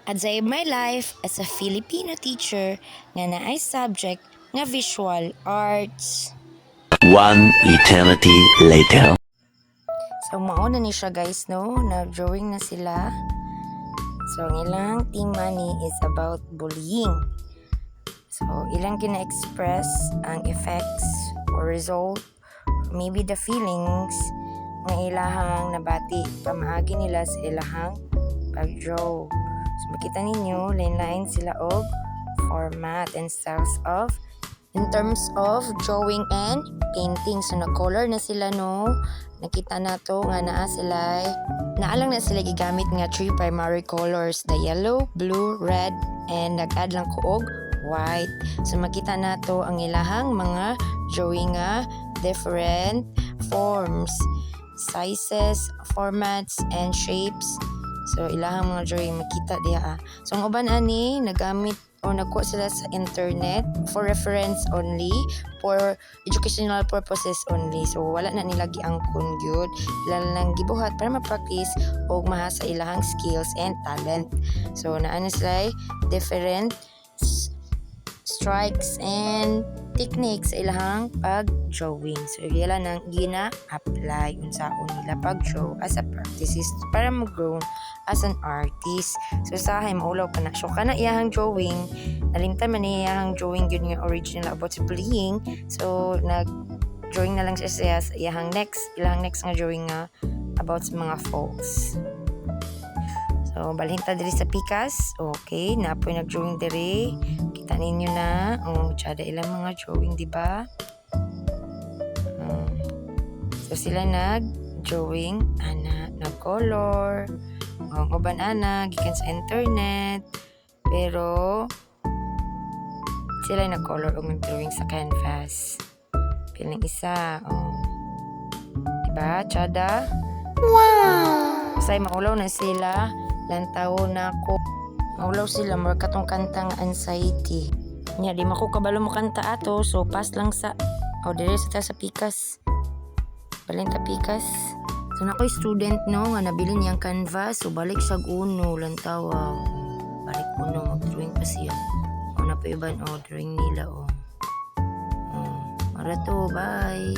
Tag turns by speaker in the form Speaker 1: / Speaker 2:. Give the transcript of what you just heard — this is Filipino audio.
Speaker 1: At sa my life as a Filipino teacher nga naay subject nga visual arts.
Speaker 2: One eternity later.
Speaker 1: So mauna ni siya guys no, nag-drawing na sila. So ang ilang tema ni is about bullying. So ilang gina-express ang effects or result, maybe the feelings nga ilahang nabati pamaagi nila sa ilahang pag-draw. So makita ninyo, line-line sila og format and styles of in terms of drawing and painting. So nag-color na sila no. Nakita na to nga naa sila. Naalang na sila gigamit nga three primary colors, the yellow, blue, red, and nag-add lang ko og white. So makita na to ang ilahang mga drawing nga different forms, sizes, formats, and shapes. So ilahang mga drawing makita diha. So ang uban ani nagamit o nagkuha sila sa internet for reference only, for educational purposes only. So wala na nila giangkon gyud, ilang lang gibuhat para ma-practice og mahasa ilahang skills and talent. So naa na sila different strikes and techniques sa ilahang pag-drawing. So ila nang gina-apply unsaon nila pag-draw as a practices para mag-grow as an artist. So sahay maulaw pa na. So kana iyahang drawing, nalimtan man iyahang drawing yun nga original about sa bullying. So nag-drawing na lang siya sa iyahang ilahang next nga drawing nga about sa mga folks. So balhinta diri sa pikas. Okay, napoy nag-drawing diri. Kita ninyo na. Tsada ilang mga drawing, di ba? So sila nag-drawing, nag-color. Ang uban gikan sa internet. Pero sila nag-color o nag-drawing sa canvas. Piling isa. Diba? Tsada? Wow! Kasi maulaw na sila. Lantaw na ko. Maulaw sila. More katong kantang anxiety. Nya, di mako kabalo mo kanta ato. So, pass lang sa dire sa pikas. Balenta pikas. So, nako'y student no, nga nabili niyang canvas. So, balik siya uno, lantawa. Balik uno, mag-drawing pa siya. O, na pa iban, drawing nila, Mara to, bye.